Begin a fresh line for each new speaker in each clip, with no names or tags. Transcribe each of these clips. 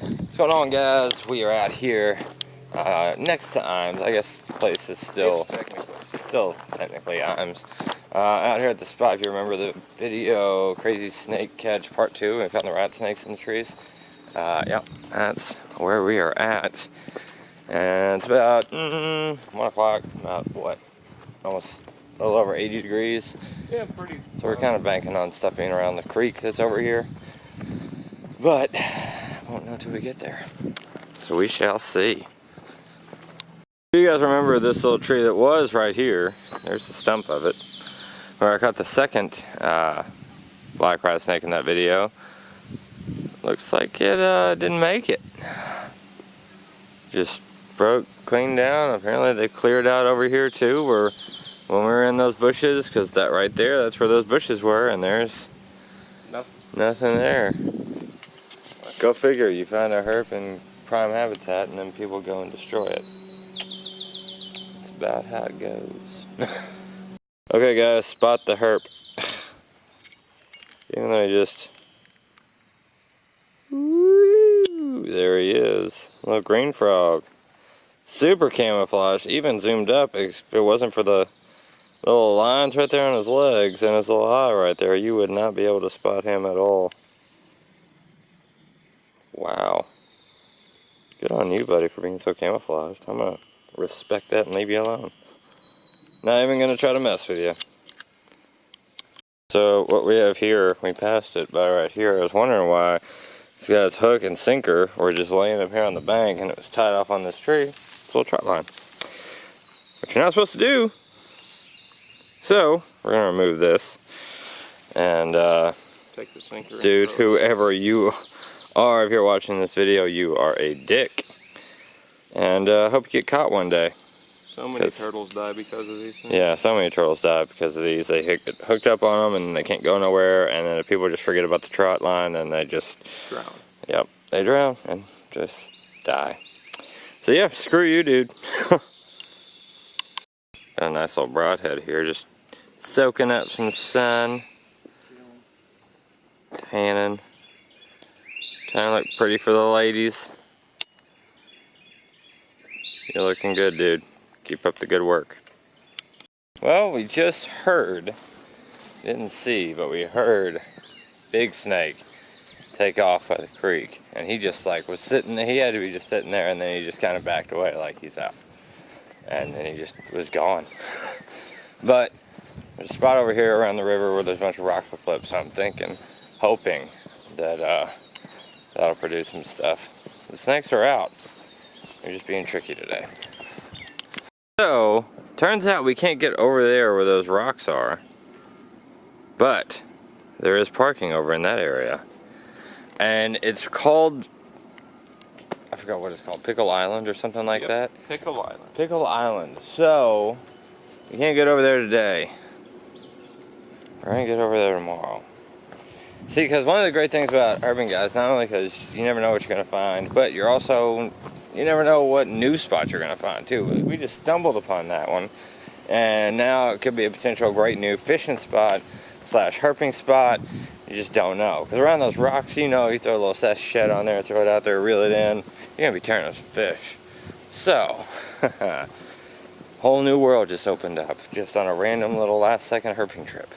What's going on, guys? We are out here next to Imes. I guess the place is still technically Imes. Out here at the spot, if you remember the video, Crazy Snake Catch Part 2, we found the rat snakes in the trees. Yep, that's where we are at. And it's about 1 o'clock, about what, almost a little over 80 degrees.
Yeah, pretty.
So we're kind of banking on stuff being around the creek that's over here. But won't know till we get there. So we shall see. You guys remember this little tree that was right here? There's the stump of it, where I caught the second black rat snake in that video. Looks like it didn't make it. Just broke clean down. Apparently they cleared out over here too, where when we were in those bushes, because that right there, that's where those bushes were, and there's nothing there. Go figure, you find a herp in prime habitat and then people go and destroy it. It's about how it goes. Okay guys, spot the herp. Even though he just... Woo, there he is. Little green frog. Super camouflaged, even zoomed up. If it wasn't for the little lines right there on his legs and his little eye right there, you would not be able to spot him at all. Wow. Good on you, buddy, for being so camouflaged. I'm gonna respect that and leave you alone. Not even gonna try to mess with you. So what we have here, we passed it by right here. I was wondering why it's got its hook and sinker were just laying up here on the bank and it was tied off on this tree. It's a little trot line. Which you're not supposed to do. So we're gonna remove this. And
take the sinker.
Dude, whoever you are, if you're watching this video, you are a dick. And I hope you get caught one day.
So many turtles die because of these things.
Yeah, so many turtles die because of these. They get hooked up on them and they can't go nowhere, and then if people just forget about the trot line and they just
drown.
Yep, they drown and just die. So yeah, screw you, dude. Got a nice little broadhead here, just soaking up some sun, tanning. Trying to look pretty for the ladies. You're looking good, dude. Keep up the good work. Well, we just heard, didn't see, but we heard big snake take off by the creek. And he just like was sitting there, he had to be just sitting there, and then he just kind of backed away like he's out. And then he just was gone. But there's a spot over here around the river where there's a bunch of rock clips, so I'm thinking, hoping that that'll produce some stuff. The snakes are out. They're just being tricky today. So, turns out we can't get over there where those rocks are. But, there is parking over in that area. And it's called, I forgot what it's called, Pickle Island or something like that?
Pickle Island. Pickle
Island. So, we can't get over there today. We're gonna get over there tomorrow. See, because one of the great things about herping, guys, not only because you never know what you're going to find, but you never know what new spots you're going to find, too. We just stumbled upon that one, and now it could be a potential great new fishing spot / herping spot. You just don't know. Because around those rocks, you know, you throw a little sachet on there, throw it out there, reel it in, you're going to be turning up some fish. So, whole new world just opened up, just on a random little last-second herping trip.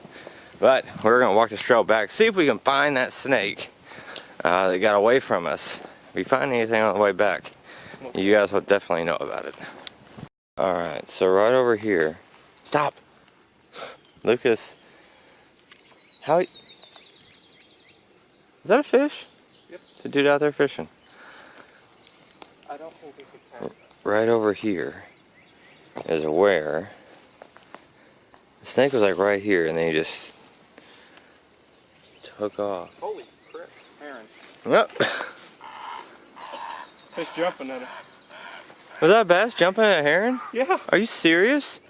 But we're going to walk this trail back, see if we can find that snake that got away from us. If we find anything on the way back, you guys will definitely know about it. Alright, so right over here. Stop! Lucas. Is that a fish?
Yep.
It's a dude out there fishing.
I don't think we could catch that.
Right over here is where the snake was like right here, and then he just took off.
Holy crap, heron.
Yep.
It's jumping at it.
Was that bass jumping at a heron?
Yeah.
Are you serious?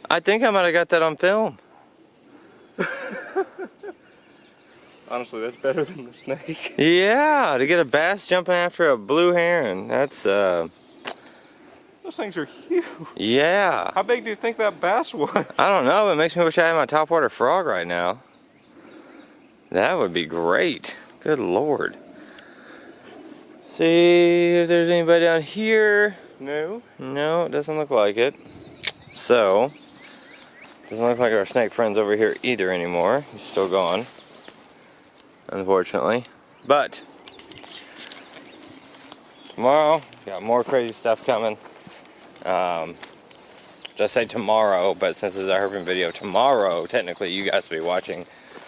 I think I might have got that on film.
Honestly, that's better than the snake.
Yeah, to get a bass jumping after a blue heron. That's
Those things are huge.
Yeah.
How big do you think that bass was?
I don't know, it makes me wish I had my topwater frog right now. That would be great. Good Lord. See if there's anybody down here.
No.
No, it doesn't look like it. So, doesn't look like our snake friend's over here either anymore. He's still gone, unfortunately. But tomorrow, got more crazy stuff coming. Just say tomorrow, but since it's a herping video, tomorrow, technically, you guys will be watching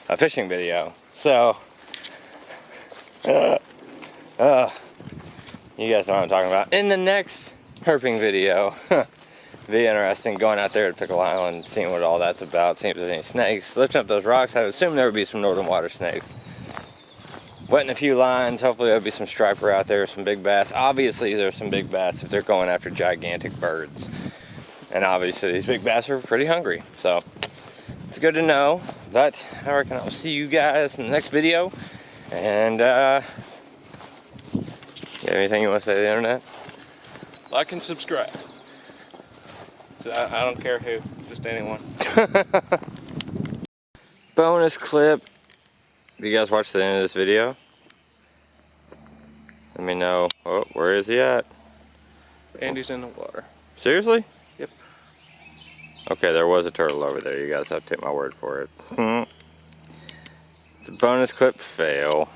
a fishing video. So, you guys know what I'm talking about. In the next herping video, be interesting going out there to Pickle Island, seeing what all that's about, seeing if there's any snakes, lifting up those rocks. I would assume there would be some northern water snakes. Wetting a few lines, hopefully there'll be some striper out there, some big bass. Obviously there's some big bass if they're going after gigantic birds. And obviously these big bass are pretty hungry, so it's good to know. But I reckon I'll see you guys in the next video. And you have anything you want to say to the internet?
Like and subscribe. So I don't care who, just anyone.
Bonus clip. If you guys watch the end of this video, let me know. Oh, where is he at?
Andy's in the water.
Seriously?
Yep.
Okay, there was a turtle over there. You guys have to take my word for it. It's a bonus clip fail.